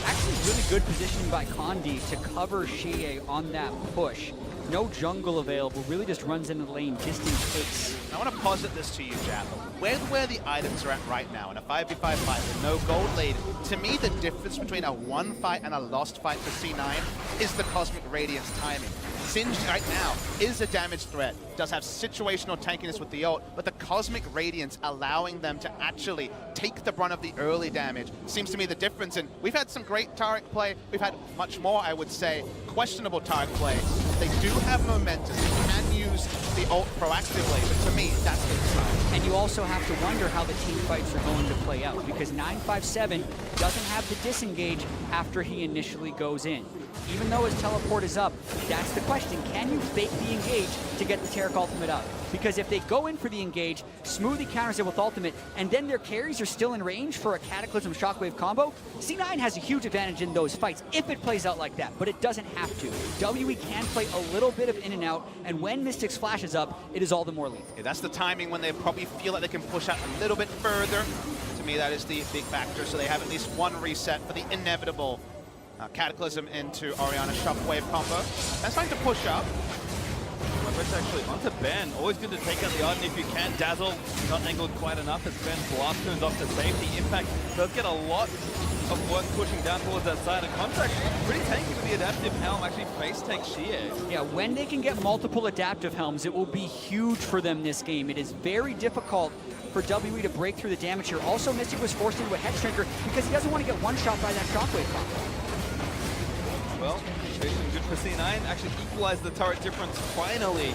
Actually really good positioning by Condi to cover Shie on that push. No jungle available, really just runs into the lane just in case. I want to posit this to you, Jab. Where the items are at right now in a 5v5 fight with no gold lead, to me the difference between a won fight and a lost fight for C9 is the Cosmic Radiance timing. Singed right now is a damage threat, does have situational tankiness with the ult, but the Cosmic Radiance allowing them to actually take the brunt of the early damage seems to me the difference. And we've had some great Taric play, we've had much more, I would say, questionable Taric play. They do have momentum, they can use the ult proactively, but to me, that's the sign. And you also have to wonder how the team fights are going to play out, because 957 doesn't have the disengage after he initially goes in. Even though his teleport is up, that's the question. Can you fake the engage to get the Taric ultimate up? Because if they go in for the engage, Smoothie counters it with ultimate, and then their carries are still in range for a Cataclysm Shockwave combo, C9 has a huge advantage in those fights if it plays out like that, but it doesn't have to. WE can play a little bit of in and out, and when Mystics flashes up, it is all the more lethal. Yeah, that's the timing when they probably feel like they can push out a little bit further. To me, that is the big factor, so they have at least one reset for the inevitable Cataclysm into Orianna Shockwave combo. That's starting to push up. It's actually onto Ben. Always good to take out the Arden if you can. Dazzle not angled quite enough as Ben blast turns off to safety. Impact does get a lot of work pushing down towards that side. And Contract pretty tanky with the adaptive helm. Actually face takes Shie. Yeah, when they can get multiple adaptive helms, it will be huge for them this game. It is very difficult for WE to break through the damage here. Also, Mystic was forced into a head shrinker because he doesn't want to get one shot by that Shockwave combo. Well, good for C9. Actually equalize the turret difference finally.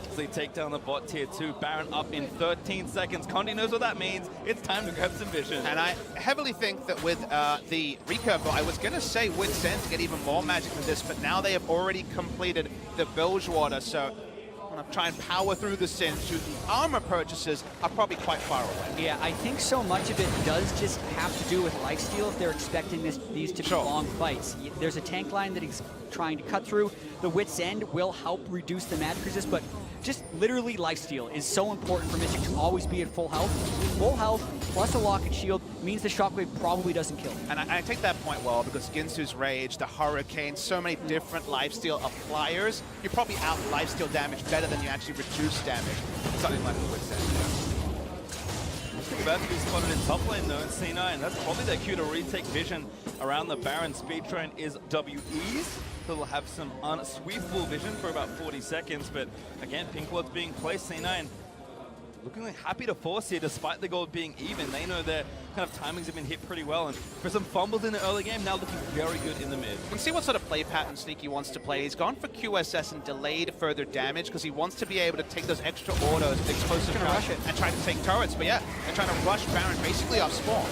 As they take down the bot tier 2. Baron up in 13 seconds. Condi knows what that means. It's time to grab some vision. And I heavily think that with the recurve, I was going to say Wit's End to get even more magic than this, but now they have already completed the Bilge Water, so I'm going to try and power through the Singe. The armor purchases are probably quite far away. Yeah, I think so much of it does just have to do with lifesteal if they're expecting these to be long fights. There's a tank line that he's trying to cut through. The Wit's End will help reduce the magic resist, but just literally lifesteal is so important for Mystic to always be at full health. Full health plus a locket shield means the Shockwave probably doesn't kill. And I take that point well, because Ginsu's Rage, the Hurricane, so many different lifesteal appliers, you probably out lifesteal damage better than you actually reduce damage. Something like the Wit's End. About to be spotted in top lane though in C9. That's probably their cue to retake vision around the Baron. Speed train is WE's. So they'll have some unsweepable vision for about 40 seconds. But again, Pink Ward's being placed. C9 looking like happy to force here despite the gold being even. They know their kind of timings have been hit pretty well. And for some fumbles in the early game, now looking very good in the mid. You can see what sort of play pattern Sneaky wants to play. He's gone for QSS and delayed further damage because he wants to be able to take those extra autos, explosive rush and try to take turrets. But yeah, they're trying to rush Baron basically off spawn.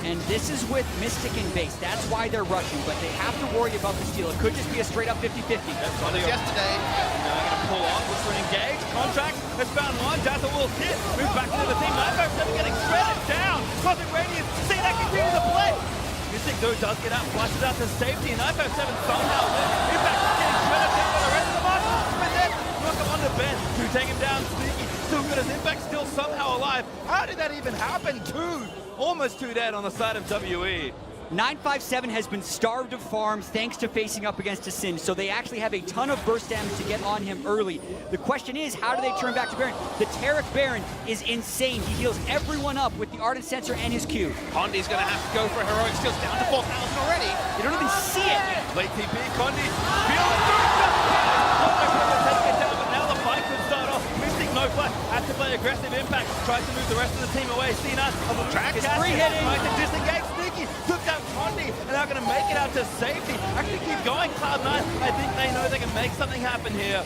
And this is with Mystic in base. That's why they're rushing, but they have to worry about the steal. It could just be a straight up 50-50. Yesterday. Now going to pull on, look for an engage. Contract has found one. Dazzle will hit. Move back into the team. 957 getting shredded down. Cosmic Radiance. See that continue to play. Mystic though does get out, flashes out to safety. 957 somehow lives. Impact getting shredded down by the rest of the mark. But then look up on the bench to take him down. Sneaky. Still good as Impact still somehow alive. How did that even happen? Almost two dead on the side of WE. 957 has been starved of farms thanks to facing up against a Sin, so they actually have a ton of burst damage to get on him early. The question is, how do they turn back to Baron? The Taric Baron is insane. He heals everyone up with the Ardent Sensor and his Q. Condi's going to have to go for heroic steals down to 4,000 already. You don't even see it yet. Late TP, Condi feeling good. Take it down, but now the fight could start off. Mystic no flash, has to play aggressive. Impact tries to move the rest of the team away. C9 track is free hitting. Tries to disengage. Sneaky took out Condi and now going to make it out to safety. Actually keep going, Cloud9. I think they know they can make something happen here.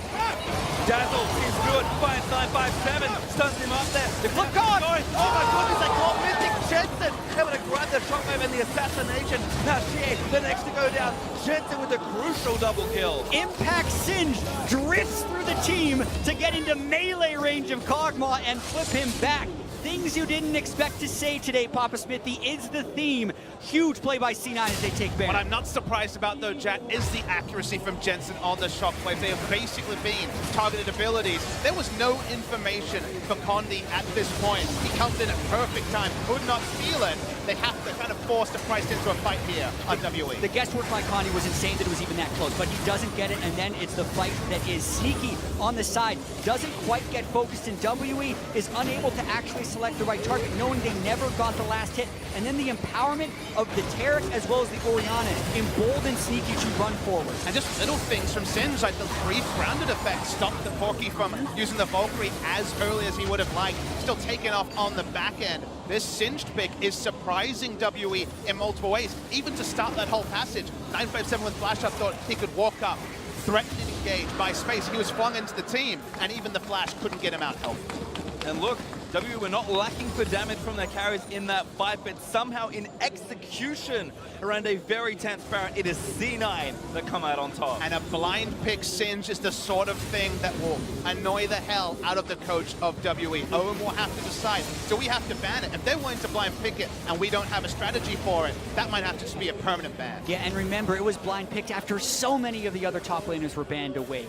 Dazzle is good. Finds 957. Stuns him up there. The flip card. Oh my goodness, they call Mystic Jensen able to grab the shockwave and the assassination. Now Shea, the next to go down. Jensen with the crucial double kill. Impact Singe drifts through the team to get into melee range of Kog'Maw and flip him back. Things you didn't expect to say today, Papa Smithy, is the theme. Huge play by C9 as they take Baron. What I'm not surprised about, though, Jack, is the accuracy from Jensen on the shockwave. They have basically been targeted abilities. There was no information for Condi at this point. He comes in at perfect time, could not steal it. They have to kind of force the Price into a fight here on WE. The guesswork by Condi was insane that it was even that close, but he doesn't get it, and then it's the fight that is sneaky on the side. Doesn't quite get focused in WE, is unable to actually select the right target, knowing they never got the last hit, and then the empowerment of the Taric as well as the Orianna emboldened Sneaky to run forward. And just little things from Singe, like the brief grounded effect stopped the Porky from using the Valkyrie as early as he would have liked. Still taking off on the back end. This Singed pick is surprising WE in multiple ways. Even to start that whole passage, 957 with Flash Up thought he could walk up, threaten and engage by space. He was flung into the team, and even the Flash couldn't get him out healthy. And look, W were not lacking for damage from their carries in that fight, but somehow in execution around a very tense Baron, it is C9 that come out on top. And a blind pick Singe is the sort of thing that will annoy the hell out of the coach of WE. Owen will have to decide, do we have to ban it? If they're willing to blind pick it and we don't have a strategy for it, that might have to just be a permanent ban. Yeah, and remember, it was blind picked after so many of the other top laners were banned away.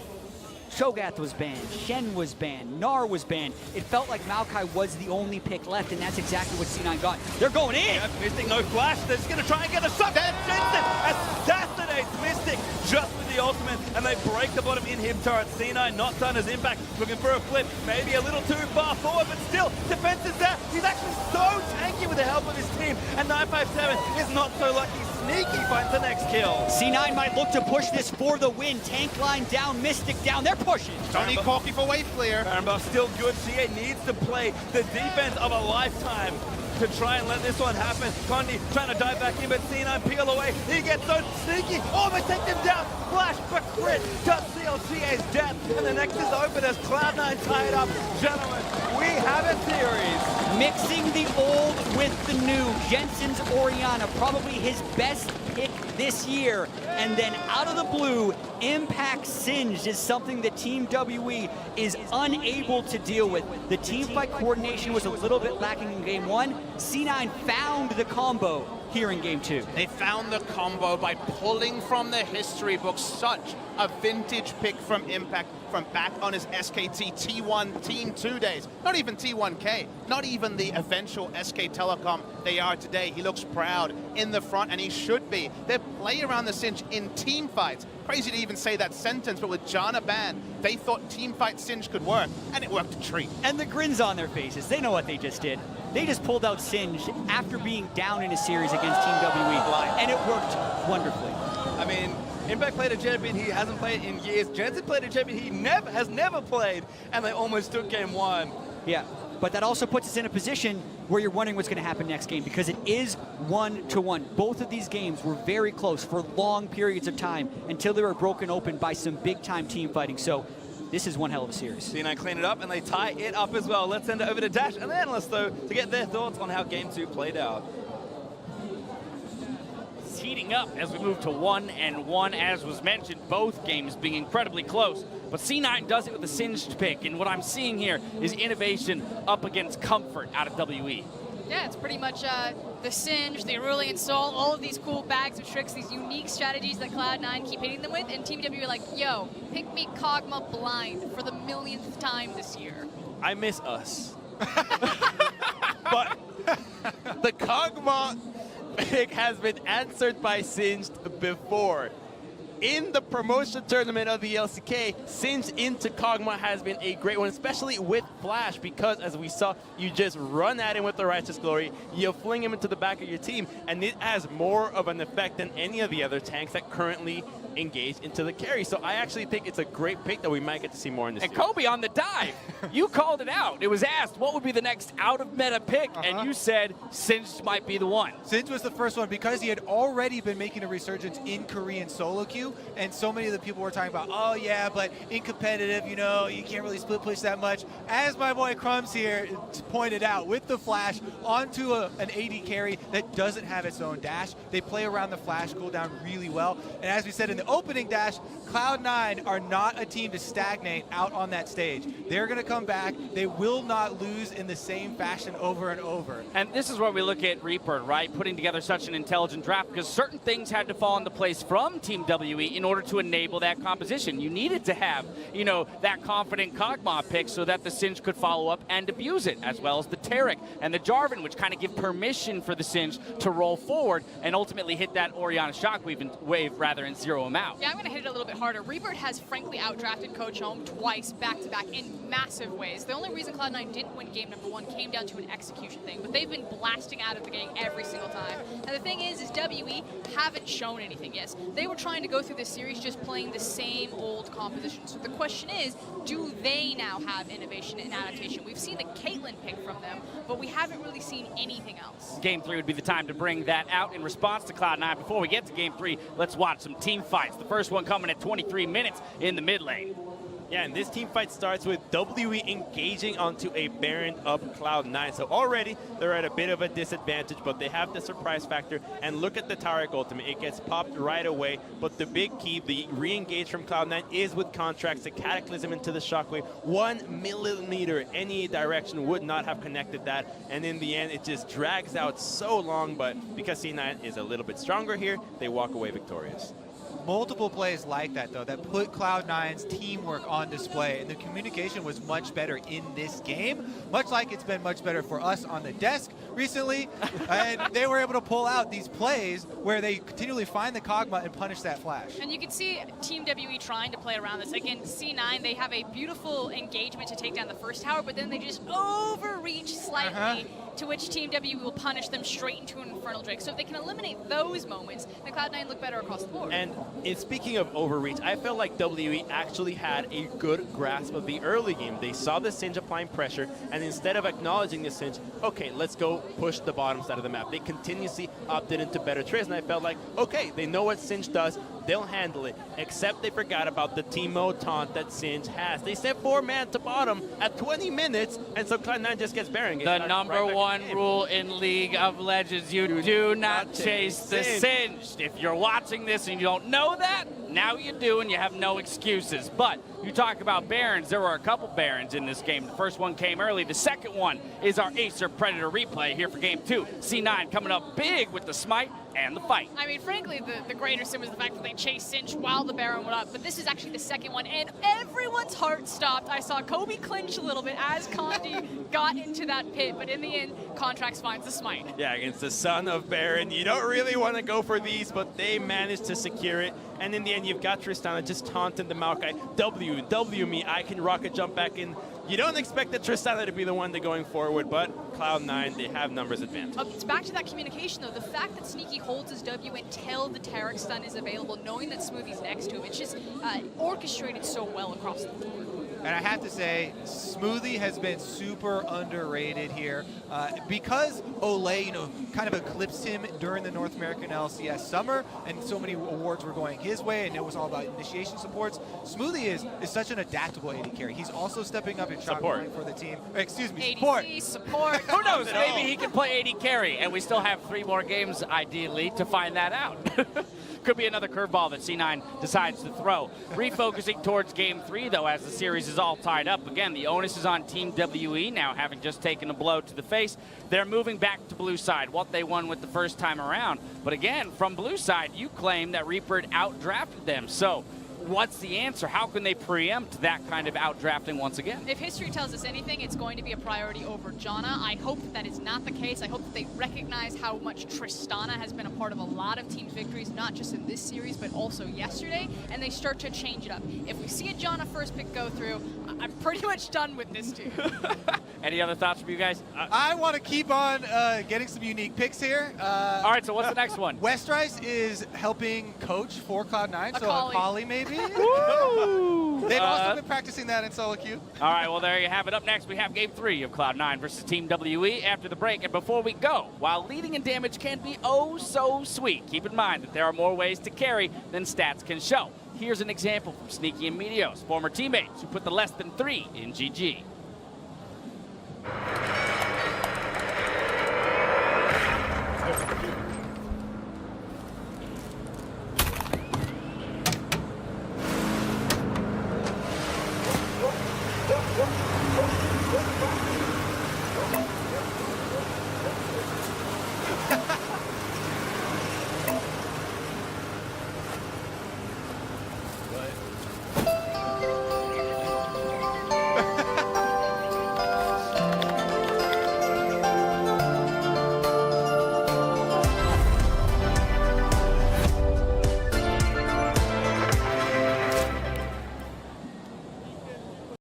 Shogath was banned, Shen was banned, Gnar was banned. It felt like Maokai was the only pick left, and that's exactly what C9 got. They're going in! Yeah, Mystic, no flash. They're just going to try and get a shot. Jensen assassinates Mystic just with the ultimate, and they break the bottom in him turret. C9 not done as Impact, looking for a flip. Maybe a little too far forward, but still, defense is there. He's actually so tanky with the help of his team, and 957 is not so lucky. Sneaky finds the next kill. C9 might look to push this for the win. Tank line down, Mystic down. They're pushing. Don't need Corky for wave clear. Baron Buff still good. CA needs to play the defense of a lifetime to try and let this one happen. Condi trying to dive back in, but C9 peel away. He gets so sneaky. Almost takes him down. Flash for crit. Does seal CA's death. And the next is open as Cloud9 tied up. Gentlemen, we have a series. Mixing the old with the new. Jensen's Orianna, probably his best pick this year. And then out of the blue, Impact Singed is something that Team WE is unable to deal with. The team fight coordination was a little bit lacking in game one. C9 found the combo here in game two. They found the combo by pulling from the history book. Such a vintage pick from Impact from back on his SKT T1 Team 2 days. Not even T1K, not even the eventual SK Telecom they are today. He looks proud in the front, and he should be. They play around the Singe in team fights. Crazy to even say that sentence, but with Janna banned, they thought team fight Singe could work, and it worked a treat. And the grins on their faces, they know what they just did. They just pulled out Singe after being down in a series against Team WE, and it worked wonderfully. I mean, Impact played a champion he hasn't played in years. Jensen played a champion he has never played, and they almost took game one. Yeah, but that also puts us in a position where you're wondering what's going to happen next game, because it is 1-1. Both of these games were very close for long periods of time until they were broken open by some big-time team fighting. So this is one hell of a series. C9 clean it up, and they tie it up as well. Let's send it over to Dash and the analysts, though, to get their thoughts on how game two played out. Heating up as we move to 1-1, as was mentioned, both games being incredibly close. But C9 does it with the Singed pick, and what I'm seeing here is innovation up against comfort out of WE. Yeah, it's pretty much the Singe, the Aurelian Soul, all of these cool bags of tricks, these unique strategies that Cloud9 keep hitting them with, and Team W are like, yo, pick me Kog'Maw blind for the millionth time this year. I miss us. But the Kog'Maw pick has been answered by Singed before. In the promotion tournament of the LCK, Singed into Kog'Maw has been a great one, especially with Flash, because as we saw, you just run at him with the Righteous Glory, you fling him into the back of your team, and it has more of an effect than any of the other tanks that currently engage into the carry. So I actually think it's a great pick that we might get to see more in this And series. Kobe on the dive. you called it out. It was asked what would be the next out-of-meta pick, and you said Singed might be the one. Singed was the first one because he had already been making a resurgence in Korean solo queue, and so many of the people were talking about, oh yeah, but in competitive, you know, you can't really split push that much. As my boy Crumbs here pointed out, with the flash onto an AD carry that doesn't have its own dash, they play around the flash cooldown really well. And as we said in the opening dash, Cloud9 are not a team to stagnate out on that stage. They're going to come back. They will not lose in the same fashion over and over. And this is where we look at Reaper, right? Putting together such an intelligent draft because certain things had to fall into place from Team WE in order to enable that composition. You needed to have, you know, that confident Kog'Maw pick so that the Singed could follow up and abuse it, as well as the Taric and the Jarvan, which kind of give permission for the Singed to roll forward and ultimately hit that Orianna Shockwave and zero him out. Yeah, I'm going to hit it a little bit harder. Reaper has frankly outdrafted Coach Home twice back-to-back in massive ways. The only reason Cloud9 didn't win game number 1 came down to an execution thing, but they've been blasting out of the game every single time. And the thing is WE haven't shown anything yet. They were trying to go through this series just playing the same old composition. So the question is, do they now have innovation and adaptation? We've seen the Caitlyn pick from them, but we haven't really seen anything else. Game 3 would be the time to bring that out in response to Cloud9. Before we get to Game 3, let's watch some team fights. The first one coming at 23 minutes in the mid lane. Yeah, and this team fight starts with WE engaging onto a Baron of Cloud9. So already they're at a bit of a disadvantage, but they have the surprise factor. And look at the Taric ultimate. It gets popped right away. But the big key, the re-engage from Cloud9 is with contracts, the Cataclysm into the Shockwave. 1 millimeter any direction would not have connected that. And in the end, it just drags out so long. But because C9 is a little bit stronger here, they walk away victorious. Multiple plays like that, though, that put Cloud9's teamwork on display, and the communication was much better in this game, much like it's been much better for us on the desk recently, and they were able to pull out these plays where they continually find the Kog'Maw and punish that flash. And you can see Team WE trying to play around this. Again, C9, they have a beautiful engagement to take down the first tower, but then they just overreach slightly, to which Team WE will punish them straight into an Infernal Drake. So if they can eliminate those moments, then Cloud9 look better across the board. And speaking of overreach, I felt like WE actually had a good grasp of the early game. They saw the Singed applying pressure, and instead of acknowledging the Singed, okay, let's go push the bottom side of the map. They continuously opted into better trades, and I felt like, okay, they know what Singed does, they'll handle it, except they forgot about the Teemo taunt that Singed has. They sent 4-man to bottom at 20 minutes, and so Cloud9 just gets Baron. The number one rule in League of Legends, you do not chase the Singed. If you're watching this and you don't know that, now you do, and you have no excuses. But you talk about Barons, there were a couple Barons in this game. The first one came early. The second one is our Acer Predator replay here for Game 2. C9 coming up big with the smite and the fight. I mean, frankly, the greater sin was the fact that they chased Singed while the Baron went up, but this is actually the second one, and everyone's heart stopped. I saw Kobe clinch a little bit as Condi got into that pit, but in the end, Contracts finds the smite. Yeah, against the son of Baron, you don't really want to go for these, but they managed to secure it. And in the end, you've got Tristana just taunting the Maokai. W me, I can rocket jump back in. You don't expect the Tristana to be the one going forward, but Cloud9, they have numbers advantage. It's back to that communication, though. The fact that Sneaky holds his W until the Taric stun is available, knowing that Smoothie's next to him, it's just orchestrated so well across the board. And I have to say, Smoothie has been super underrated here because Olay, you know, kind of eclipsed him during the North American LCS summer, and so many awards were going his way, and it was all about initiation supports. Smoothie is such an adaptable AD carry. He's also stepping up in shot calling for the team. Excuse me, ADC, support. Who knows? Maybe he can play AD carry, and we still have 3 more games, ideally, to find that out. Could be another curveball that C9 decides to throw. Refocusing towards Game 3, though, as the series is all tied up. Again, the onus is on Team WE now, having just taken a blow to the face. They're moving back to blue side, what they won with the first time around. But again, from blue side, you claim that Reaper outdrafted them. So what's the answer? How can they preempt that kind of outdrafting once again? If history tells us anything, it's going to be a priority over Janna. I hope that is not the case. I hope that they recognize how much Tristana has been a part of a lot of teams' victories, not just in this series, but also yesterday, and they start to change it up. If we see a Janna first pick go through, I'm pretty much done with this team. Any other thoughts from you guys? I want to keep on getting some unique picks here. All right, so what's the next one? Westrice is helping coach for Cloud9, so Akali. Akali maybe? Woo! They've also been practicing that in solo queue. All right, well, there you have it. Up next, we have Game 3 of Cloud9 versus Team WE after the break. And before we go, while leading in damage can be oh so sweet, keep in mind that there are more ways to carry than stats can show. Here's an example from Sneaky and Meteos, former teammates who put the less than 3 in GG.